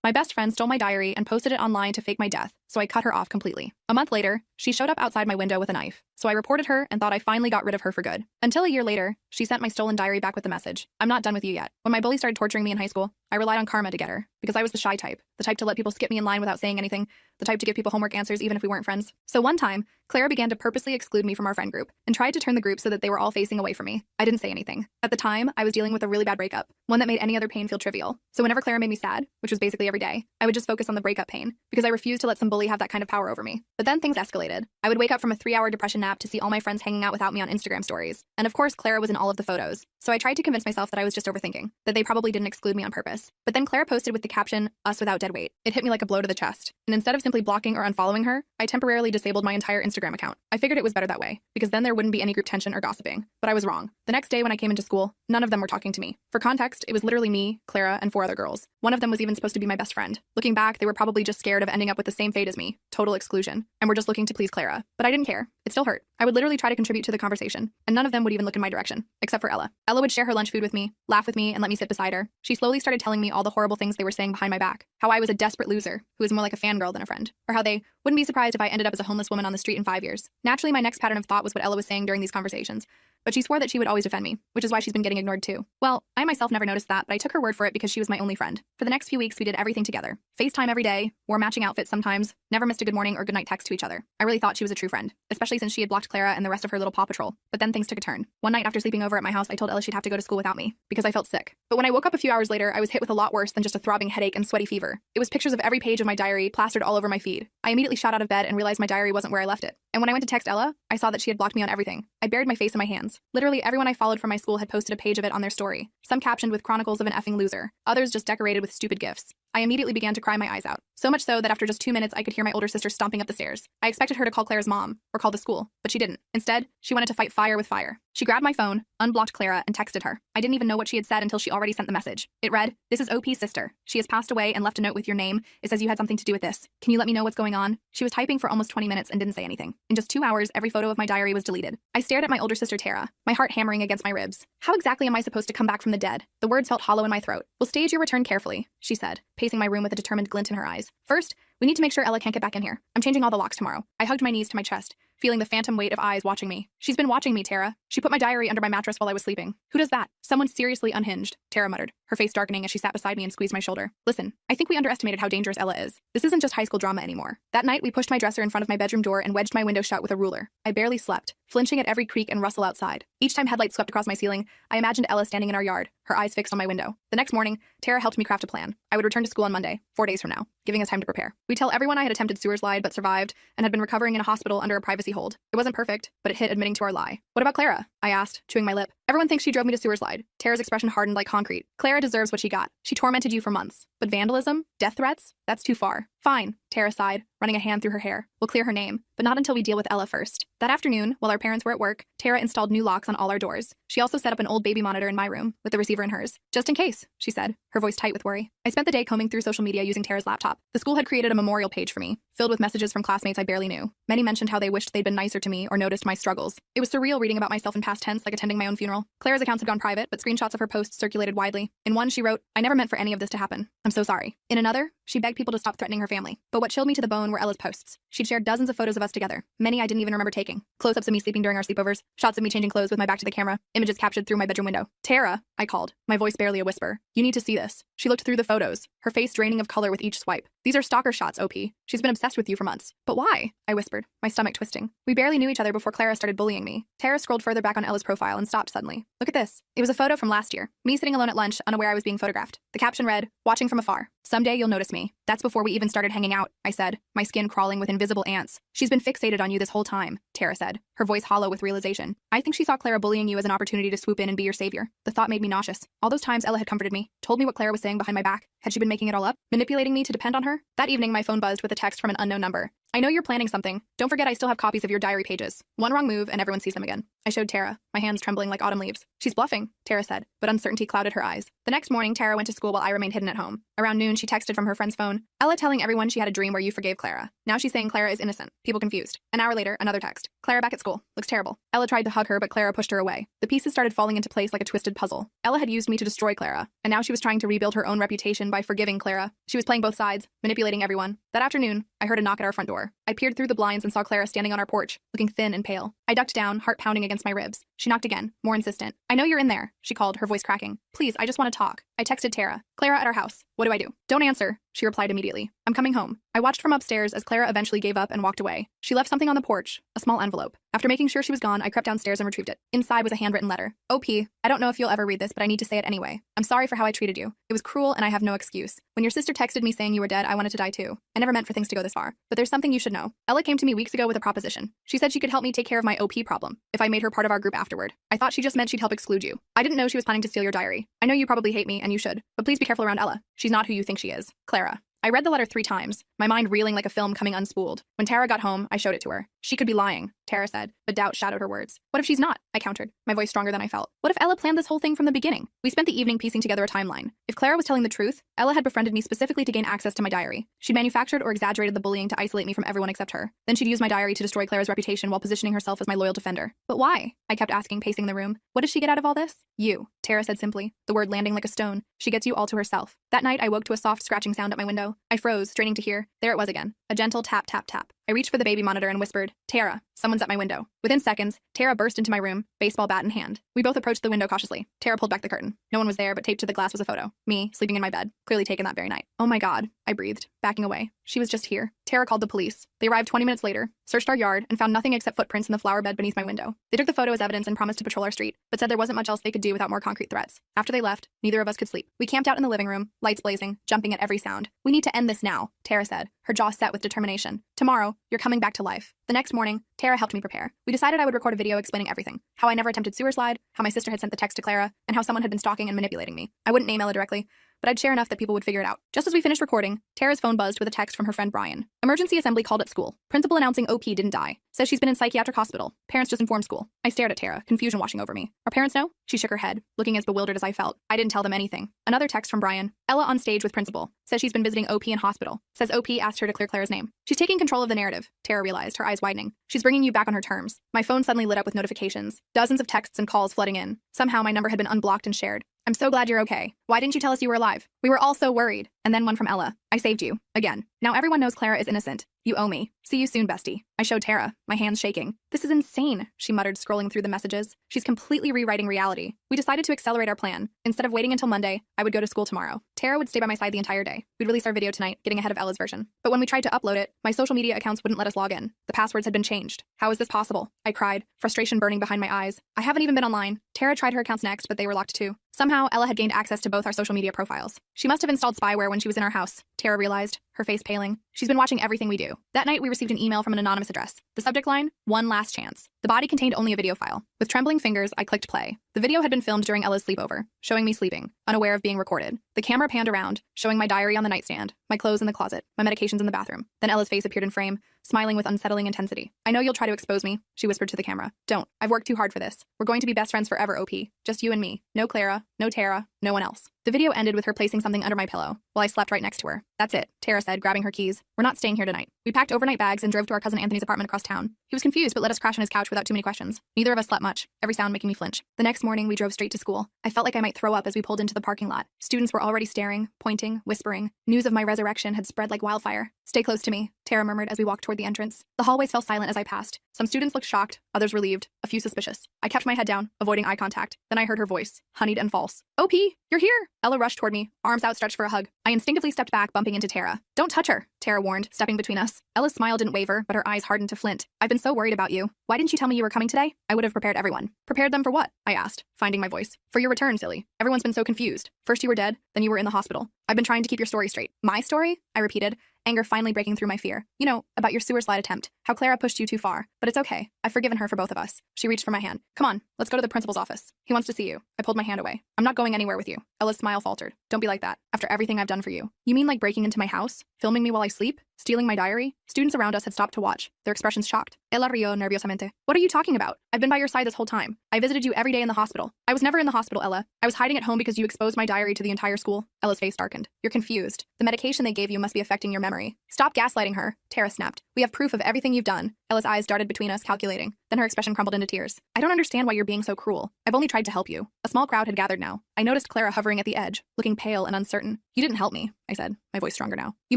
My best friend stole my diary and posted it online to fake my death, so I cut her off completely. A month later, she showed up outside my window with a knife, so I reported her and thought I finally got rid of her for good. Until a year later, she sent my stolen diary back with the message, "I'm not done with you yet." When my bully started torturing me in high school, I relied on karma to get her, because I was the shy type, the type to let people skip me in line without saying anything, the type to give people homework answers even if we weren't friends. So one time, Clara began to purposely exclude me from our friend group and tried to turn the group so that they were all facing away from me. I didn't say anything. At the time, I was dealing with a really bad breakup, one that made any other pain feel trivial. So whenever Clara made me sad, which was basically every day, I would just focus on the breakup pain, because I refused to let some bully have that kind of power over me. But then things escalated. I would wake up from a 3-hour depression nap to see all my friends hanging out without me on Instagram stories. And of course, Clara was in all of the photos. So I tried to convince myself that I was just overthinking, that they probably didn't exclude me on purpose. But then Clara posted with the caption, "Us without dead weight." It hit me like a blow to the chest. And instead of simply blocking or unfollowing her, I temporarily disabled my entire Instagram account. I figured it was better that way, because then there wouldn't be any group tension or gossiping. But I was wrong. The next day when I came into school, none of them were talking to me. For context, it was literally me, Clara, and 4 other girls. One of them was even supposed to be my best friend. Looking back, they were probably just scared of ending up with the same fate as me, total exclusion, and were just looking to please Clara. But I didn't care. It still hurt. I would literally try to contribute to the conversation, and none of them would even look in my direction, except for Ella. Ella would share her lunch food with me, laugh with me, and let me sit beside her. She slowly started telling me all the horrible things they were saying behind my back, how I was a desperate loser, who was more like a fangirl than a friend, or how they wouldn't be surprised if I ended up as a homeless woman on the street in 5 years. Naturally, my next pattern of thought was what Ella was saying during these conversations, but she swore that she would always defend me, which is why she's been getting ignored too. Well, I myself never noticed that, but I took her word for it because she was my only friend. For the next few weeks, we did everything together. FaceTime every day, wore matching outfits sometimes, never missed a good morning or good night text to each other. I really thought she was a true friend, especially since she had blocked Clara and the rest of her little Paw Patrol. But then things took a turn. One night after sleeping over at my house, I told Ella she'd have to go to school without me, because I felt sick. But when I woke up a few hours later, I was hit with a lot worse than just a throbbing headache and sweaty fever. It was pictures of every page of my diary plastered all over my feed. I immediately shot out of bed and realized my diary wasn't where I left it. And when I went to text Ella, I saw that she had blocked me on everything. I buried my face in my hands. Literally everyone I followed from my school had posted a page of it on their story, some captioned with "Chronicles of an effing loser," others just decorated with stupid gifs. I immediately began to cry my eyes out. So much so that after just 2 minutes, I could hear my older sister stomping up the stairs. I expected her to call Clara's mom, or call the school, but she didn't. Instead, she wanted to fight fire with fire. She grabbed my phone, unblocked Clara, and texted her. I didn't even know what she had said until she already sent the message. It read, "This is OP's sister. She has passed away and left a note with your name. It says you had something to do with this. Can you let me know what's going on?" She was typing for almost 20 minutes and didn't say anything. In just 2 hours, every photo of my diary was deleted. I stared at my older sister Tara, my heart hammering against my ribs. How exactly am I supposed to come back from the dead? The words felt hollow in my throat. "We'll stage your return carefully," she said, pacing my room with a determined glint in her eyes. "First, we need to make sure Ella can't get back in here. I'm changing all the locks tomorrow." I hugged my knees to my chest, feeling the phantom weight of eyes watching me. "She's been watching me, Tara. She put my diary under my mattress while I was sleeping." "Who does that?" "Someone seriously unhinged," Tara muttered, her face darkening as she sat beside me and squeezed my shoulder. "Listen, I think we underestimated how dangerous Ella is. This isn't just high school drama anymore." That night, we pushed my dresser in front of my bedroom door and wedged my window shut with a ruler. I barely slept, flinching at every creak and rustle outside. Each time headlights swept across my ceiling, I imagined Ella standing in our yard, her eyes fixed on my window. The next morning, Tara helped me craft a plan. I would return to school on Monday, 4 days from now, giving us time to prepare. We'd tell everyone I had attempted sewer slide but survived and had been recovering in a hospital under a privacy hold. It wasn't perfect, but it hit admitting to our lie. "What about Clara?" I asked, chewing my lip. "Everyone thinks she drove me to sewer slide." Tara's expression hardened like concrete. "Clara deserves what she got. She tormented you for months. But vandalism? Death threats? That's too far." "Fine," Tara sighed, running a hand through her hair. "We'll clear her name, but not until we deal with Ella first." That afternoon, while our parents were at work, Tara installed new locks on all our doors. She also set up an old baby monitor in my room, with the receiver in hers. "Just in case," she said, her voice tight with worry. I spent the day combing through social media using Tara's laptop. The school had created a memorial page for me, filled with messages from classmates I barely knew. Many mentioned how they wished they'd been nicer to me or noticed my struggles. It was surreal reading about myself in past tense, like attending my own funeral. Clara's accounts had gone private, but screenshots of her posts circulated widely. In one, she wrote, "I never meant for any of this to happen. I'm so sorry." In another, she begged people to stop threatening her family. But what chilled me to the bone were Ella's posts. She'd shared dozens of photos of us together. Many I didn't even remember taking. Close-ups of me sleeping during our sleepovers, shots of me changing clothes with my back to the camera, images captured through my bedroom window. "Tara," I called, my voice barely a whisper. "You need to see this." She looked through the photos, her face draining of color with each swipe. "These are stalker shots, OP. She's been obsessed with you for months." "But why?" I whispered, my stomach twisting. "We barely knew each other before Clara started bullying me." Tara scrolled further back on Ella's profile and stopped suddenly. "Look at this." It was a photo from last year. Me sitting alone at lunch, unaware I was being photographed. The caption read, "Watching from afar. Someday you'll notice me." "That's before we even started hanging out," I said, my skin crawling with invisible ants. "She's been fixated on you this whole time," Tara said, her voice hollow with realization. "I think she saw Clara bullying you as an opportunity to swoop in and be your savior." The thought made me nauseous. All those times Ella had comforted me, told me what Clara was saying behind my back. Had she been making it all up? Manipulating me to depend on her? That evening, my phone buzzed with a text from an unknown number. "I know you're planning something. Don't forget I still have copies of your diary pages. One wrong move and everyone sees them again." I showed Tara, my hands trembling like autumn leaves. She's bluffing, Tara said, but uncertainty clouded her eyes. The next morning, Tara went to school while I remained hidden at home. Around noon, she texted from her friend's phone, Ella telling everyone she had a dream where you forgave Clara. Now she's saying Clara is innocent. People confused. An hour later, another text. Clara back at school. Looks terrible. Ella tried to hug her, but Clara pushed her away. The pieces started falling into place like a twisted puzzle. Ella had used me to destroy Clara, and now she was trying to rebuild her own reputation by forgiving Clara. She was playing both sides, manipulating everyone. That afternoon, I heard a knock at our front door. I peered through the blinds and saw Clara standing on our porch, looking thin and pale. I ducked down, heart pounding against my ribs. She knocked again, more insistent. I know you're in there, she called, her voice cracking. Please, I just want to talk. I texted Tara. Clara at our house. What do I do? Don't answer, she replied immediately. I'm coming home. I watched from upstairs as Clara eventually gave up and walked away. She left something on the porch, a small envelope. After making sure she was gone, I crept downstairs and retrieved it. Inside was a handwritten letter. OP, I don't know if you'll ever read this, but I need to say it anyway. I'm sorry for how I treated you. It was cruel and I have no excuse. When your sister texted me saying you were dead, I wanted to die too. I never meant for things to go this far. But there's something you should know. Ella came to me weeks ago with a proposition. She said she could help me take care of my OP problem if I made her part of our group afterward. I thought she just meant she'd help exclude you. I didn't know she was planning to steal your diary. I know you probably hate me, and you should. But please be careful around Ella. She's not who you think she is. Clara. I read the letter 3 times, my mind reeling like a film coming unspooled. When Tara got home, I showed it to her. She could be lying, Tara said, but doubt shadowed her words. What if she's not? I countered, my voice stronger than I felt. What if Ella planned this whole thing from the beginning? We spent the evening piecing together a timeline. If Clara was telling the truth, Ella had befriended me specifically to gain access to my diary. She'd manufactured or exaggerated the bullying to isolate me from everyone except her. Then she'd use my diary to destroy Clara's reputation while positioning herself as my loyal defender. But why? I kept asking, pacing the room. What does she get out of all this? You, Tara said simply, the word landing like a stone. She gets you all to herself. That night, I woke to a soft scratching sound at my window. I froze, straining to hear. There it was again. A gentle tap, tap, tap. I reached for the baby monitor and whispered, Tara, someone's at my window. Within seconds, Tara burst into my room, baseball bat in hand. We both approached the window cautiously. Tara pulled back the curtain. No one was there, but taped to the glass was a photo. Me, sleeping in my bed, clearly taken that very night. Oh my God, I breathed, backing away. She was just here. Tara called the police. They arrived 20 minutes later, searched our yard, and found nothing except footprints in the flower bed beneath my window. They took the photo as evidence and promised to patrol our street, but said there wasn't much else they could do without more concrete threats. After they left, neither of us could sleep. We camped out in the living room, lights blazing, jumping at every sound. We need to end this now, Tara said, her jaw set with determination. Tomorrow, you're coming back to life. The next morning, Tara helped me prepare. We decided I would record a video explaining everything. How I never attempted sewer slide, how my sister had sent the text to Clara, and how someone had been stalking and manipulating me. I wouldn't name Ella directly, but I'd share enough that people would figure it out. Just as we finished recording, Tara's phone buzzed with a text from her friend Brian. Emergency assembly called at school. Principal announcing OP didn't die. Says she's been in psychiatric hospital. Parents just informed school. I stared at Tara, confusion washing over me. Our parents know? She shook her head, looking as bewildered as I felt. I didn't tell them anything. Another text from Brian. Ella on stage with principal. Says she's been visiting OP in hospital. Says OP asked her to clear Clara's name. She's taking control of the narrative, Tara realized, her eyes widening. She's bringing you back on her terms. My phone suddenly lit up with notifications. Dozens of texts and calls flooding in. Somehow my number had been unblocked and shared. I'm so glad you're okay. Why didn't you tell us you were alive? We were all so worried. And then one from Ella. I saved you. Again. Now everyone knows Clara is innocent. You owe me. See you soon, bestie. I showed Tara, my hands shaking. This is insane, she muttered, scrolling through the messages. She's completely rewriting reality. We decided to accelerate our plan. Instead of waiting until Monday, I would go to school tomorrow. Tara would stay by my side the entire day. We'd release our video tonight, getting ahead of Ella's version. But when we tried to upload it, my social media accounts wouldn't let us log in. The passwords had been changed. How is this possible? I cried, frustration burning behind my eyes. I haven't even been online. Tara tried her accounts next, but they were locked too. Somehow, Ella had gained access to both our social media profiles. She must have installed spyware when she was in our house, Tara realized, her face paling. She's been watching everything we do. That night, we received an email from an anonymous address. The subject line, one last chance. The body contained only a video file. With trembling fingers, I clicked play. The video had been filmed during Ella's sleepover, showing me sleeping, unaware of being recorded. The camera panned around, showing my diary on the nightstand, my clothes in the closet, my medications in the bathroom. Then Ella's face appeared in frame, smiling with unsettling intensity. I know you'll try to expose me, she whispered to the camera. Don't. I've worked too hard for this. We're going to be best friends forever, OP. Just you and me. No Clara, no Tara, no one else. The video ended with her placing something under my pillow, while I slept right next to her. That's it, Tara said, grabbing her keys. We're not staying here tonight. We packed overnight bags and drove to our cousin Anthony's apartment across town. He was confused, but let us crash on his couch without too many questions. Neither of us slept much, every sound making me flinch. The next morning, we drove straight to school. I felt like I might throw up as we pulled into the parking lot. Students were already staring, pointing, whispering. News of my resurrection had spread like wildfire. Stay close to me, Tara murmured as we walked toward the entrance. The hallways fell silent as I passed. Some students looked shocked, others relieved, a few suspicious. I kept my head down, avoiding eye contact. Then I heard her voice, honeyed and false. OP, you're here! Ella rushed toward me, arms outstretched for a hug. I instinctively stepped back, bumping into Tara. Don't touch her, Tara warned, stepping between us. Ella's smile didn't waver, but her eyes hardened to flint. I've been so worried about you. Why didn't you tell me you were coming today? I would have prepared everyone. Prepared them for what? I asked, finding my voice. For your return, silly. Everyone's been so confused. First you were dead, then you were in the hospital. I've been trying to keep your story straight. My story? I repeated, anger finally breaking through my fear. You know, about your sewer slide attempt. How Clara pushed you too far. But it's okay. I've forgiven her for both of us. She reached for my hand. Come on, let's go to the principal's office. He wants to see you. I pulled my hand away. I'm not going anywhere with you. Ella's smile faltered. Don't be like that. After everything I've done for you. You mean like breaking into my house? Filming me while I sleep? Stealing my diary? Students around us had stopped to watch, their expressions shocked. Ella rió nerviosamente. What are you talking about? I've been by your side this whole time. I visited you every day in the hospital. I was never in the hospital, Ella. I was hiding at home because you exposed my diary to the entire school. Ella's face darkened. You're confused. The medication they gave you must be affecting your memory. Stop gaslighting her, Tara snapped. We have proof of everything you've done. Ella's eyes darted between us, calculating. Then her expression crumbled into tears. I don't understand why you're being so cruel. I've only tried to help you. A small crowd had gathered now. I noticed Clara hovering at the edge, looking pale and uncertain. You didn't help me, I said, my voice stronger now. You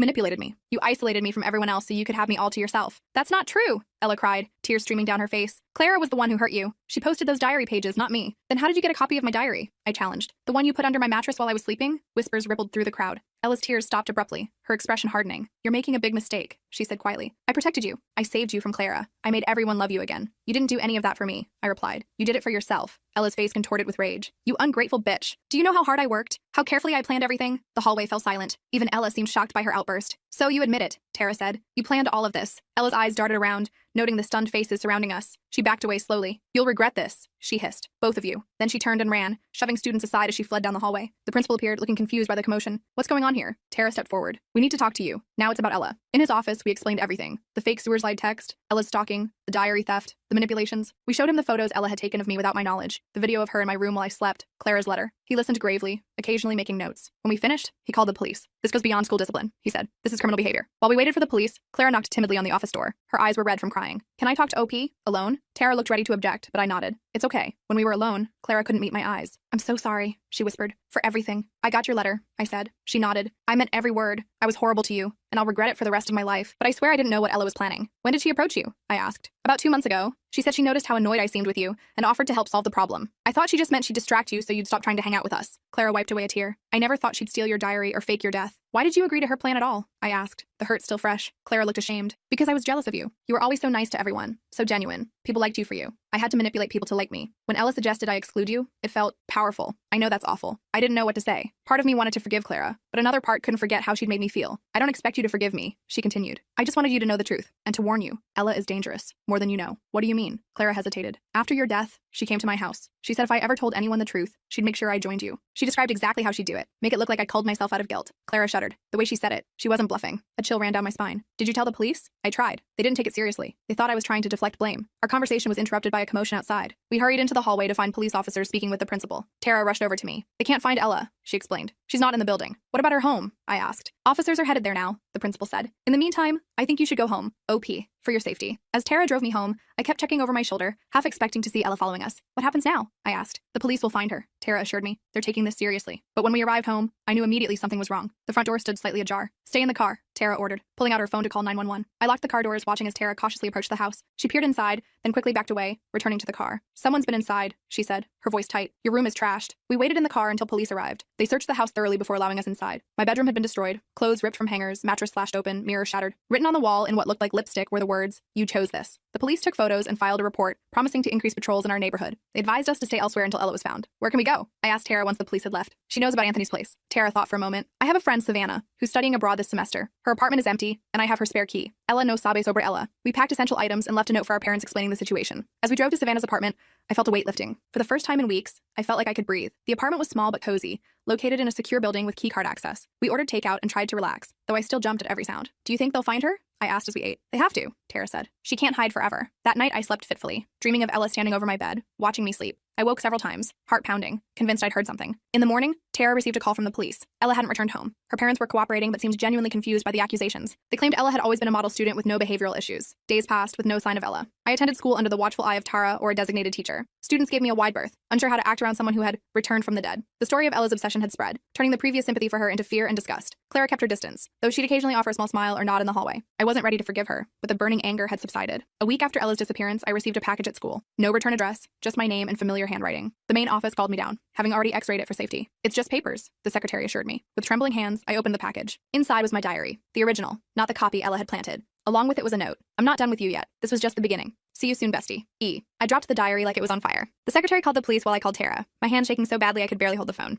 manipulated me. You isolated me from everyone else so you could have me all to yourself. That's not true, Ella cried, tears streaming down her face. Clara was the one who hurt you. She posted those diary pages, not me. Then how did you get a copy of my diary? I challenged. The one you put under my mattress while I was sleeping? Whispers rippled through the crowd. Ella's tears stopped abruptly, her expression hardening. You're making a big mistake, she said quietly. I protected you. I saved you from Clara. I made everyone love you again. You didn't do any of that for me, I replied. You did it for yourself. Ella's face contorted with rage. You ungrateful bitch. Do you know how hard I worked? How carefully I planned everything? The hallway fell silent. Even Ella seemed shocked by her outburst. So you admit it, Tara said. You planned all of this. Ella's eyes darted around, noting the stunned faces surrounding us. She backed away slowly. You'll regret this, she hissed. Both of you. Then she turned and ran, shoving students aside as she fled down the hallway. The principal appeared, looking confused by the commotion. What's going on here? Tara stepped forward. We need to talk to you. Now it's about Ella. In his office, we explained everything. The fake sewer slide text, Ella's stalking, the diary theft, the manipulations. We showed him the photos Ella had taken of me without my knowledge, the video of her in my room while I slept, Clara's letter. He listened gravely, occasionally making notes. When we finished, he called the police. This goes beyond school discipline, he said. This is criminal behavior. While we waited for the police, Clara knocked timidly on the office door. Her eyes were red from crying. Can I talk to OP? Alone? Tara looked ready to object, but I nodded. It's okay. When we were alone, Clara couldn't meet my eyes. I'm so sorry, she whispered. For everything. I got your letter, I said. She nodded. I meant every word. I was horrible to you, and I'll regret it for the rest of my life. But I swear I didn't know what Ella was planning. When did she approach you? I asked. About 2 months ago. She said she noticed how annoyed I seemed with you and offered to help solve the problem. I thought she just meant she'd distract you so you'd stop trying to hang out with us. Clara wiped away a tear. I never thought she'd steal your diary or fake your death. Why did you agree to her plan at all? I asked, the hurt still fresh. Clara looked ashamed. Because I was jealous of you. You were always so nice to everyone. So genuine. People liked you for you. I had to manipulate people to like me. When Ella suggested I exclude you, it felt powerful. I know that's awful. I didn't know what to say. Part of me wanted to forgive Clara, but another part couldn't forget how she'd made me feel. I don't expect you to forgive me, she continued. I just wanted you to know the truth, and to warn you. Ella is dangerous, more than you know. What do you mean? Clara hesitated. After your death, she came to my house. She said if I ever told anyone the truth, she'd make sure I joined you. She described exactly how she'd do it. Make it look like I culled myself out of guilt. Clara shuddered. The way she said it, she wasn't bluffing. A chill ran down my spine. Did you tell the police? I tried. They didn't take it seriously. They thought I was trying to deflect blame. Our conversation was interrupted by a commotion outside. We hurried into the hallway to find police officers speaking with the principal. Tara rushed over to me. They can't find Ella, she explained. She's not in the building. What about her home? I asked. Officers are headed there now, the principal said. In the meantime, I think you should go home. OP. For your safety. As Tara drove me home, I kept checking over my shoulder, half expecting to see Ella following us. What happens now? I asked. The police will find her, Tara assured me. They're taking this seriously. But when we arrived home, I knew immediately something was wrong. The front door stood slightly ajar. Stay in the car, Tara ordered, pulling out her phone to call 911. I locked the car doors, watching as Tara cautiously approached the house. She peered inside, then quickly backed away, returning to the car. Someone's been inside, she said, her voice tight. Your room is trashed. We waited in the car until police arrived. They searched the house thoroughly before allowing us inside. My bedroom had been destroyed, clothes ripped from hangers, mattress slashed open, mirror shattered. Written on the wall in what looked like lipstick were the words, "You chose this." The police took photos and filed a report, promising to increase patrols in our neighborhood. They advised us to stay elsewhere until Ella was found. Where can we go? I asked Tara once the police had left. She knows about Anthony's place. Tara thought for a moment. I have a friend, Savannah, who's studying abroad this semester. Her apartment is empty, and I have her spare key. Ella no sabe sobre Ella. We packed essential items and left a note for our parents explaining the situation. As we drove to Savannah's apartment, I felt a weight lifting. For the first time in weeks, I felt like I could breathe. The apartment was small but cozy, located in a secure building with keycard access. We ordered takeout and tried to relax, though I still jumped at every sound. Do you think they'll find her? I asked as we ate. They have to, Tara said. She can't hide forever. That night I slept fitfully, dreaming of Ella standing over my bed, watching me sleep. I woke several times, heart pounding, convinced I'd heard something. In the morning, Tara received a call from the police. Ella hadn't returned home. Her parents were cooperating but seemed genuinely confused by the accusations. They claimed Ella had always been a model student with no behavioral issues. Days passed with no sign of Ella. I attended school under the watchful eye of Tara or a designated teacher. Students gave me a wide berth, unsure how to act around someone who had returned from the dead. The story of Ella's obsession had spread, turning the previous sympathy for her into fear and disgust. Clara kept her distance, though she'd occasionally offer a small smile or nod in the hallway. I wasn't ready to forgive her, but the burning anger had subsided. A week after Ella's disappearance, I received a package at school. No return address, just my name and familiar handwriting. The main office called me down, having already x-rayed it for safety. It's just papers, the secretary assured me. With trembling hands, I opened the package. Inside was my diary, the original, not the copy Ella had planted. Along with it was a note. I'm not done with you yet. This was just the beginning. See you soon, bestie. E. I dropped the diary like it was on fire. The secretary called the police while I called Tara, my hand shaking so badly I could barely hold the phone.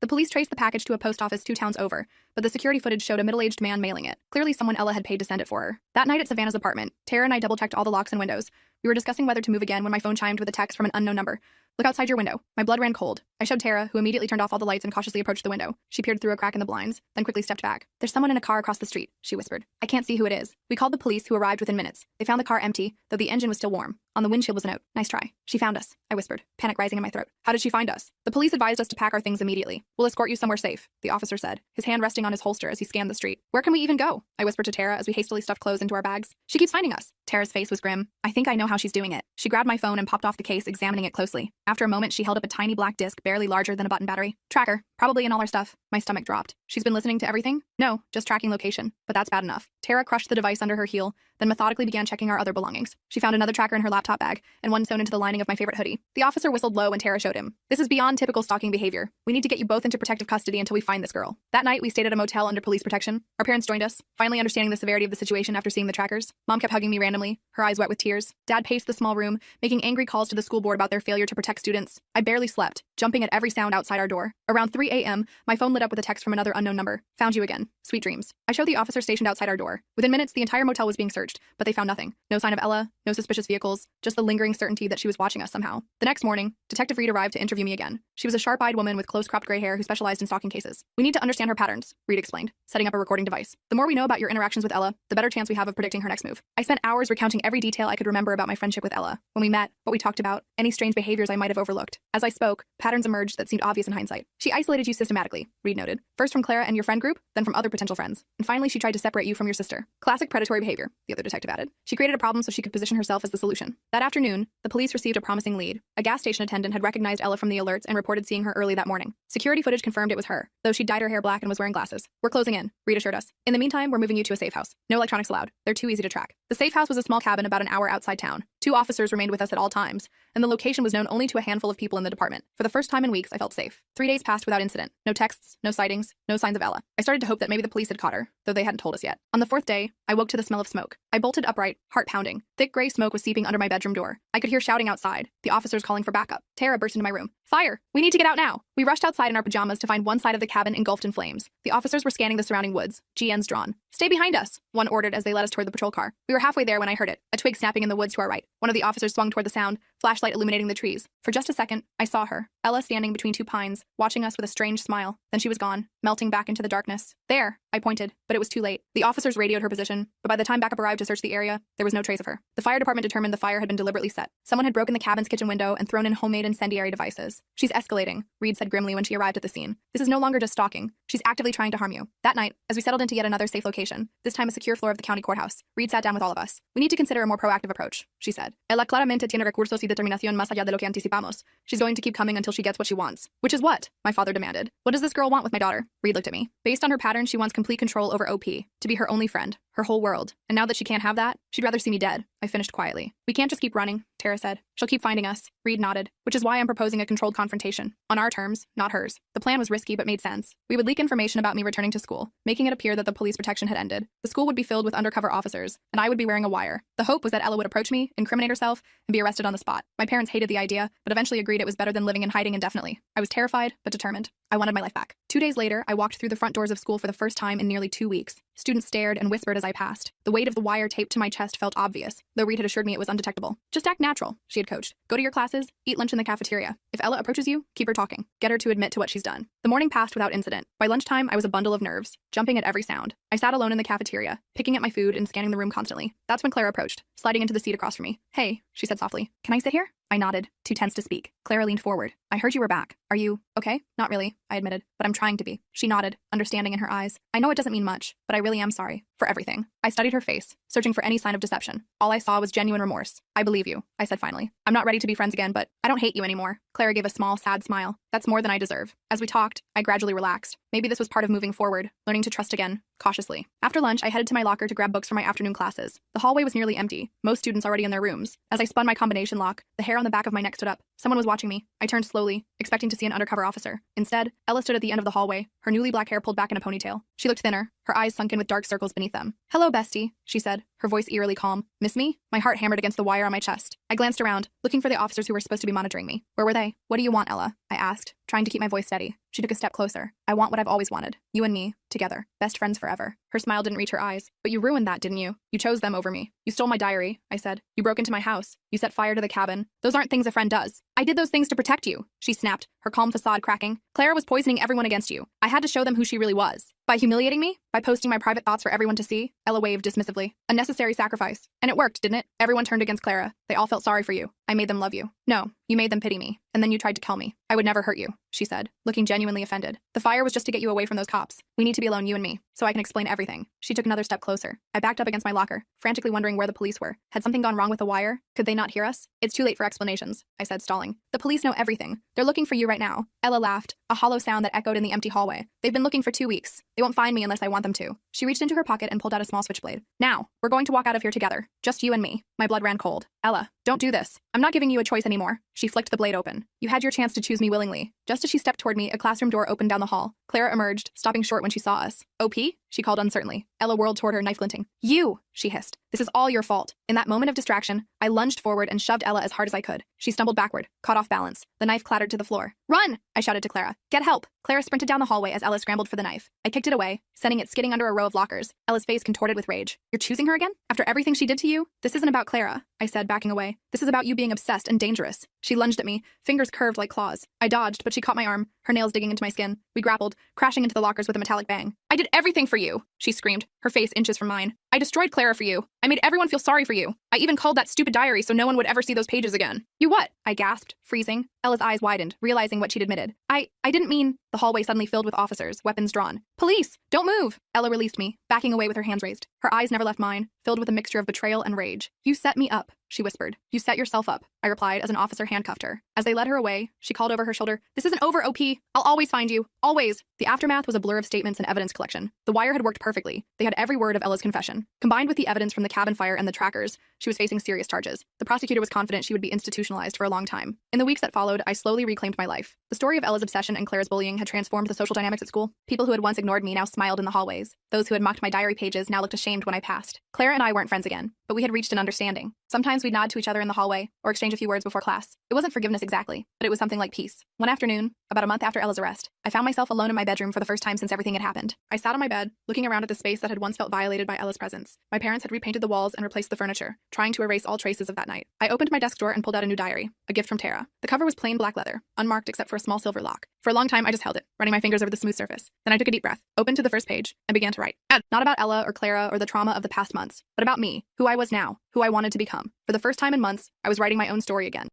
The police traced the package to a post office 2 towns over, but the security footage showed a middle-aged man mailing it. Clearly someone Ella had paid to send it for her. That night at Savannah's apartment, Tara and I double-checked all the locks and windows. We were discussing whether to move again when my phone chimed with a text from an unknown number. Look outside your window. My blood ran cold. I showed Tara, who immediately turned off all the lights and cautiously approached the window. She peered through a crack in the blinds, then quickly stepped back. There's someone in a car across the street, she whispered. I can't see who it is. We called the police, who arrived within minutes. They found the car empty, though the engine was still warm. On the windshield was a note. Nice try. She found us, I whispered, panic rising in my throat. How did she find us? The police advised us to pack our things immediately. We'll escort you somewhere safe, the officer said, his hand resting on his holster as he scanned the street. Where can we even go? I whispered to Tara as we hastily stuffed clothes into our bags. She keeps finding us. Tara's face was grim. I think I know how she's doing it. She grabbed my phone and popped off the case, examining it closely. After a moment, she held up a tiny black disc barely larger than a button battery. Tracker, probably in all our stuff. My stomach dropped. She's been listening to everything? No, just tracking location. But that's bad enough. Tara crushed the device under her heel, then methodically began checking our other belongings. She found another tracker in her laptop bag, and one sewn into the lining of my favorite hoodie. The officer whistled low when Tara showed him. This is beyond typical stalking behavior. We need to get you both into protective custody until we find this girl. That night, we stayed at a motel under police protection. Our parents joined us, finally understanding the severity of the situation after seeing the trackers. Mom kept hugging me randomly, her eyes wet with tears. Dad paced the small room, making angry calls to the school board about their failure to protect students. I barely slept, jumping at every sound outside our door. Around 3 a.m., my phone lit up with a text from another unknown number. Found you again. Sweet dreams. I showed the officer stationed outside our door. Within minutes, the entire motel was being searched, but they found nothing. No sign of Ella, no suspicious vehicles, just the lingering certainty that she was watching us somehow. The next morning, Detective Reed arrived to interview me again. She was a sharp-eyed woman with close-cropped gray hair who specialized in stalking cases. We need to understand her patterns, Reed explained, setting up a recording device. The more we know about your interactions with Ella, the better chance we have of predicting her next move. I spent hours recounting every detail I could remember about my friendship with Ella, when we met, what we talked about, any strange behaviors I might have overlooked. As I spoke, patterns emerged that seemed obvious in hindsight. She isolated you systematically, Reed noted. First from Clara and your friend group, then from other potential friends. And finally, she tried to separate you from your sister. Classic predatory behavior, the other detective added. She created a problem so she could position herself as the solution. That afternoon, the police received a promising lead. A gas station attendant had recognized Ella from the alerts and reported seeing her early that morning. Security footage confirmed it was her, though she dyed her hair black and was wearing glasses. We're closing in, Reed assured us. In the meantime, we're moving you to a safe house. No electronics allowed. They're too easy to track. The safe house was a small cabin about an hour outside town. 2 officers remained with us at all times, and the location was known only to a handful of people in the department. For the first time in weeks, I felt safe. 3 days passed without incident. No texts, no sightings, no signs of Ella. I started to hope that maybe the police had caught her, though they hadn't told us yet. On the 4th day, I woke to the smell of smoke. I bolted upright, heart pounding. Thick gray smoke was seeping under my bedroom door. I could hear shouting outside, the officers calling for backup. Tara burst into my room. Fire! We need to get out now! We rushed outside in our pajamas to find one side of the cabin engulfed in flames. The officers were scanning the surrounding woods, GNs drawn. Stay behind us, one ordered as they led us toward the patrol car. We were halfway there when I heard it, a twig snapping in the woods to our right. One of the officers swung toward the sound, flashlight illuminating the trees. For just a second, I saw her, Ella standing between 2 pines, watching us with a strange smile. Then she was gone, melting back into the darkness. There, I pointed, but it was too late. The officers radioed her position, but by the time backup arrived to search the area, there was no trace of her. The fire department determined the fire had been deliberately set. Someone had broken the cabin's kitchen window and thrown in homemade incendiary devices. She's escalating, Reed said grimly when she arrived at the scene. This is no longer just stalking. She's actively trying to harm you. That night, as we settled into yet another safe location, this time a secure floor of the county courthouse, Reed sat down with all of us. We need to consider a more proactive approach, she said. Ella claramente tiene recursos y determinación más allá de lo que anticipamos. She's going to keep coming until she gets what she wants. Which is what? My father demanded. What does this girl want with my daughter? Reed looked at me. Based on her pattern, she wants complete control over OP, to be her only friend, her whole world. And now that she can't have that, she'd rather see me dead. I finished quietly. We can't just keep running, Tara said. She'll keep finding us. Reed nodded, which is why I'm proposing a controlled confrontation. On our terms, not hers. The plan was risky but made sense. We would leak information about me returning to school, making it appear that the police protection had ended. The school would be filled with undercover officers, and I would be wearing a wire. The hope was that Ella would approach me, incriminate herself, and be arrested on the spot. My parents hated the idea, but eventually agreed it was better than living in hiding indefinitely. I was terrified, but determined. I wanted my life back. 2 days later, I walked through the front doors of school for the first time in nearly 2 weeks. Students stared and whispered as I passed. The weight of the wire taped to my chest felt obvious, though Reed had assured me it was undetectable. Just act natural, she had coached. Go to your classes, eat lunch in the cafeteria. If Ella approaches you, keep her talking. Get her to admit to what she's done. The morning passed without incident. By lunchtime, I was a bundle of nerves, jumping at every sound. I sat alone in the cafeteria, picking at my food and scanning the room constantly. That's when Clara approached, sliding into the seat across from me. Hey, she said softly. Can I sit here? I nodded, too tense to speak. Clara leaned forward. I heard you were back. Are you okay? Not really, I admitted, but I'm trying to be. She nodded, understanding in her eyes. I know it doesn't mean much, but I really am sorry. For everything. I studied her face, searching for any sign of deception. All I saw was genuine remorse. I believe you, I said finally. I'm not ready to be friends again, but I don't hate you anymore. Clara gave a small, sad smile. That's more than I deserve. As we talked, I gradually relaxed. Maybe this was part of moving forward, learning to trust again, cautiously. After lunch, I headed to my locker to grab books for my afternoon classes. The hallway was nearly empty, most students already in their rooms. As I spun my combination lock, the hair on the back of my neck stood up. Someone was watching me. I turned slowly, expecting to see an undercover officer. Instead, Ella stood at the end of the hallway, her newly black hair pulled back in a ponytail. She looked thinner, her eyes sunken with dark circles beneath them. Hello, bestie, she said, her voice eerily calm. Miss me? My heart hammered against the wire on my chest. I glanced around, looking for the officers who were supposed to be monitoring me. Where were they? What do you want, Ella? I asked, trying to keep my voice steady. She took a step closer. I want what I've always wanted. You and me, together. Best friends forever. Her smile didn't reach her eyes. But you ruined that, didn't you? You chose them over me. You stole my diary, I said. You broke into my house. You set fire to the cabin. Those aren't things a friend does. I did those things to protect you, she snapped, her calm facade cracking. Clara was poisoning everyone against you. I had to show them who she really was. By humiliating me? By posting my private thoughts for everyone to see? Ella waved dismissively. A necessary sacrifice. And it worked, didn't it? Everyone turned against Clara. They all felt sorry for you. I made them love you. No, you made them pity me. And then you tried to kill me. I would never hurt you, she said, looking genuinely offended. The fire was just to get you away from those cops. We need to be alone, you and me, so I can explain everything. She took another step closer. I backed up against my locker, frantically wondering where the police were. Had something gone wrong with the wire? Could they not hear us? It's too late for explanations, I said, stalling. The police know everything. They're looking for you right now. Ella laughed, a hollow sound that echoed in the empty hallway. They've been looking for 2 weeks. They won't find me unless I want them to. She reached into her pocket and pulled out a small switchblade. Now, we're going to walk out of here together. Just you and me. My blood ran cold. Ella, don't do this. I'm not giving you a choice anymore. She flicked the blade open. You had your chance to choose me willingly. Just as she stepped toward me, a classroom door opened down the hall. Clara emerged, stopping short when she saw us. OP? She called uncertainly. Ella whirled toward her, knife glinting. You! She hissed. This is all your fault. In that moment of distraction, I lunged forward and shoved Ella as hard as I could. She stumbled backward, caught off balance. The knife clattered to the floor. Run! I shouted to Clara. Get help! Clara sprinted down the hallway as Ella scrambled for the knife. I kicked it away, sending it skidding under a row of lockers. Ella's face contorted with rage. You're choosing her again? After everything she did to you? This isn't about Clara, I said, backing away. This is about you being obsessed and dangerous. She lunged at me, fingers curved like claws. I dodged, but she caught my arm, her nails digging into my skin. We grappled, crashing into the lockers with a metallic bang. I did everything for you, she screamed, her face inches from mine. I destroyed Clara for you. I made everyone feel sorry for you. I even called that stupid diary so no one would ever see those pages again. You what? I gasped, freezing. Ella's eyes widened, realizing what she'd admitted. I didn't mean. The hallway suddenly filled with officers, weapons drawn. Police! Don't move! Ella released me, backing away with her hands raised. Her eyes never left mine, filled with a mixture of betrayal and rage. You set me up, she whispered. You set yourself up, I replied as an officer handcuffed her. As they led her away, she called over her shoulder, This isn't over, OP. I'll always find you. Always. The aftermath was a blur of statements and evidence collection. The wire had worked perfectly. They had every word of Ella's confession. Combined with the evidence from the cabin fire and the trackers, she was facing serious charges. The prosecutor was confident she would be institutionalized for a long time. In the weeks that followed, I slowly reclaimed my life. The story of Ella's obsession and Clara's bullying had transformed the social dynamics at school. People who had once ignored me now smiled in the hallways. Those who had mocked my diary pages now looked ashamed when I passed. Clara and I weren't friends again, but we had reached an understanding. Sometimes we'd nod to each other in the hallway, or exchange a few words before class. It wasn't forgiveness exactly, but it was something like peace. One afternoon, about a month after Ella's arrest, I found myself alone in my bedroom for the first time since everything had happened. I sat on my bed, looking around at the space that had once felt violated by Ella's presence. My parents had repainted the walls and replaced the furniture, trying to erase all traces of that night. I opened my desk drawer and pulled out a new diary, a gift from Tara. The cover was plain black leather, unmarked except for a small silver lock. For a long time, I just held it, running my fingers over the smooth surface. Then I took a deep breath, opened to the first page, and began to write. Not about Ella or Clara or the trauma of the past months, but about me, who I was now, who I wanted to become. For the first time in months, I was writing my own story again.